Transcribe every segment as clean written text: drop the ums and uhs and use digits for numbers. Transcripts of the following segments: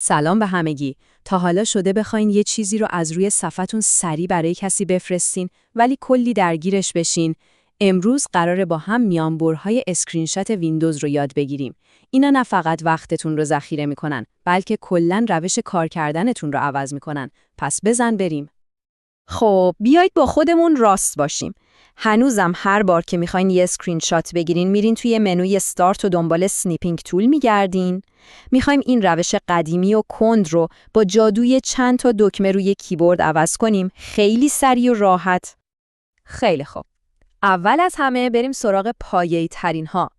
سلام به همگی. تا حالا شده بخواین یه چیزی رو از روی صفحتون سریع برای کسی بفرستین ولی کلی درگیرش بشین؟ امروز قراره با هم میانبرهای اسکرین شات ویندوز رو یاد بگیریم. اینا نه فقط وقتتون رو ذخیره میکنن، بلکه کلاً روش کار کردنتون رو عوض میکنن. پس بزن بریم. خب بیایید با خودمون راست باشیم. هنوزم هر بار که میخواین یه اسکرین شات بگیرین میرین توی منوی استارت و دنبال سنیپینگ تول میگردین. میخوایم این روش قدیمی و کند رو با جادوی چند تا دکمه روی کیبورد عوض کنیم، خیلی سریع و راحت. خیلی خوب. اول از همه بریم سراغ پایه‌ای ترین ها.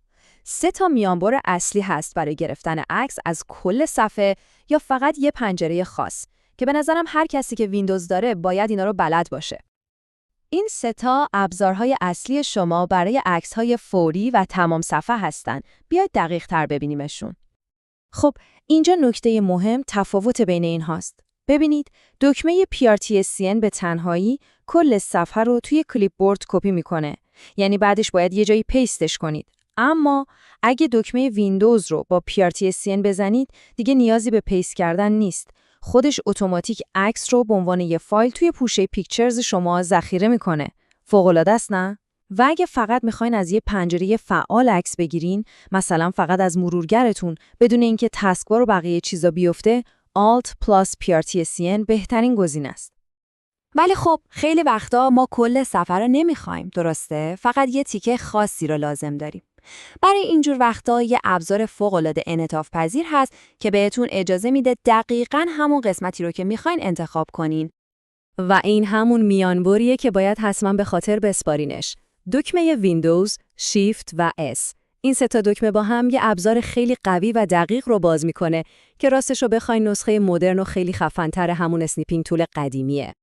3 تا میانبر اصلی هست برای گرفتن عکس از کل صفحه یا فقط یه پنجره خاص که به نظرم هر کسی که ویندوز داره باید اینا رو بلد باشه. این 3 تا ابزارهای اصلی شما برای عکس‌های فوری و تمام صفحه هستن. بیاید دقیق تر ببینیمشون. خب اینجا نکته مهم تفاوت بین این هاست. ببینید دکمه PRTSCN به تنهایی کل صفحه رو توی کلیپ بورد کپی میکنه. یعنی بعدش باید یه جایی پیستش کنید. اما اگه دکمه ویندوز رو با PRTSCN بزنید دیگه نیازی به پیست کردن نیست. خودش اتوماتیک عکس رو به عنوان یه فایل توی پوشه پیکچرز شما ذخیره میکنه. فوق‌العاده است نه؟ و اگه فقط میخواین از یه پنجره فعال عکس بگیرین، مثلا فقط از مرورگرتون بدون اینکه تسکبار و بقیه چیزا بیفته، Alt plus PRTSCN بهترین گزینه است. ولی خب خیلی وقتا ما کل صفحه رو نمیخوایم، درسته؟ فقط یه تیکه خاصی رو لازم داریم. برای اینجور وقتا یه ابزار فوق‌العاده انعطاف پذیر هست که بهتون اجازه میده دقیقاً همون قسمتی رو که میخواین انتخاب کنین. و این همون میانبریه که باید حتما به خاطر بسپارینش. دکمه ویندوز، شیفت و اس. این 3 تا دکمه با هم یه ابزار خیلی قوی و دقیق رو باز میکنه که راستش رو بخواین نسخه مدرن و خیلی خفن‌تر همون اسنیپینگ تول قدیمیه.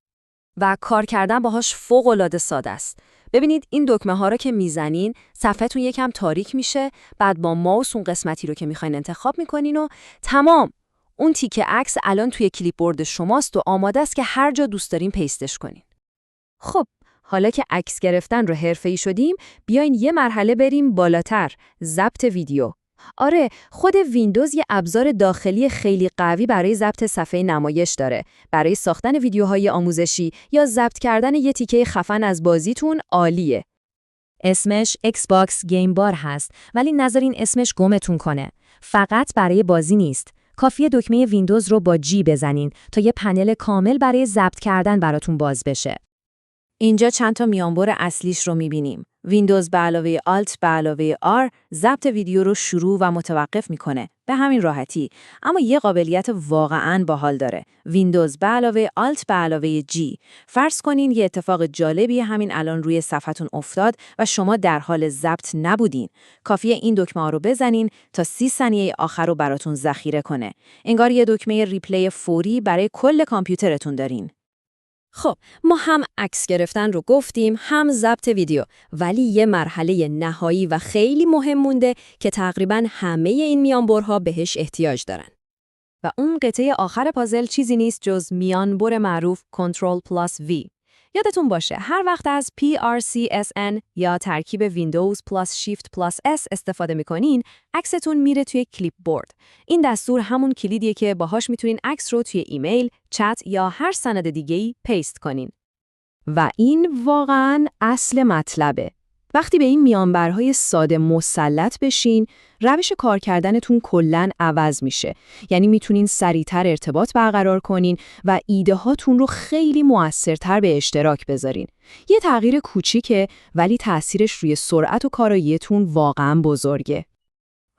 و کار کردن باهاش فوق‌العاده ساده است. ببینید این دکمه ها رو که میزنین، صفحه‌تون یکم تاریک میشه، بعد با ماوس اون قسمتی رو که میخواین انتخاب میکنین و تمام. اون تیکه عکس الان توی کلیپ بورد شماست و آماده است که هر جا دوست دارین پیستش کنین. خب حالا که عکس گرفتن رو حرفه‌ای شدیم، بیاین یه مرحله بریم بالاتر، ضبط ویدیو. آره، خود ویندوز یه ابزار داخلی خیلی قوی برای ضبط صفحه نمایش داره. برای ساختن ویدیوهای آموزشی یا ضبط کردن یه تیکه خفن از بازیتون عالیه. اسمش Xbox Game Bar هست، ولی نذارین اسمش گمتون کنه. فقط برای بازی نیست. کافیه دکمه ویندوز رو با جی بزنین تا یه پنل کامل برای ضبط کردن براتون باز بشه. اینجا چند تا میانبر اصلیش رو می‌بینیم. ویندوز به علاوه Alt به علاوه R ضبط ویدیو رو شروع و متوقف میکنه به همین راحتی. اما یه قابلیت واقعاً باحال داره. ویندوز به علاوه Alt به علاوه G. فرض کنین یه اتفاق جالبی همین الان روی صفحتون افتاد و شما در حال ضبط نبودین. کافیه این دکمه ها رو بزنین تا 30 ثانیه آخر رو براتون ذخیره کنه. انگار یه دکمه ریپلی فوری برای کل کامپیوترتون دارین. خب ما هم عکس گرفتن رو گفتیم، هم ضبط ویدیو، ولی یه مرحله نهایی و خیلی مهم مونده که تقریباً همه این میانبرها بهش احتیاج دارن. و اون قطعه آخر پازل چیزی نیست جز میانبر معروف Ctrl+V. یادتون باشه هر وقت از PRCSN یا ترکیب ویندوز پلاس شیفت پلاس S استفاده میکنین، عکستون میره توی کلیپ بورد. این دستور همون کلیدیه که باهاش میتونین عکس رو توی ایمیل، چت یا هر سند دیگه‌ای پیست کنین. و این واقعاً اصل مطلبه. وقتی به این میانبرهای ساده مسلط بشین، روش کار کردنتون کلاً عوض میشه. یعنی میتونین سریعتر ارتباط برقرار کنین و ایده هاتون رو خیلی مؤثرتر به اشتراک بذارین. یه تغییر کوچیکه ولی تأثیرش روی سرعت و کاراییتون واقعاً بزرگه.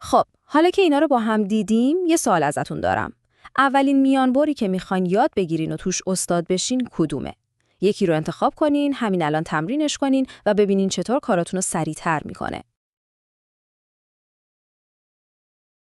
خب، حالا که اینا رو با هم دیدیم، یه سوال ازتون دارم. اولین میانبری که میخواین یاد بگیرین و توش استاد بشین کدومه؟ یکی رو انتخاب کنین، همین الان تمرینش کنین و ببینین چطور کاراتون رو سریعتر میکنه.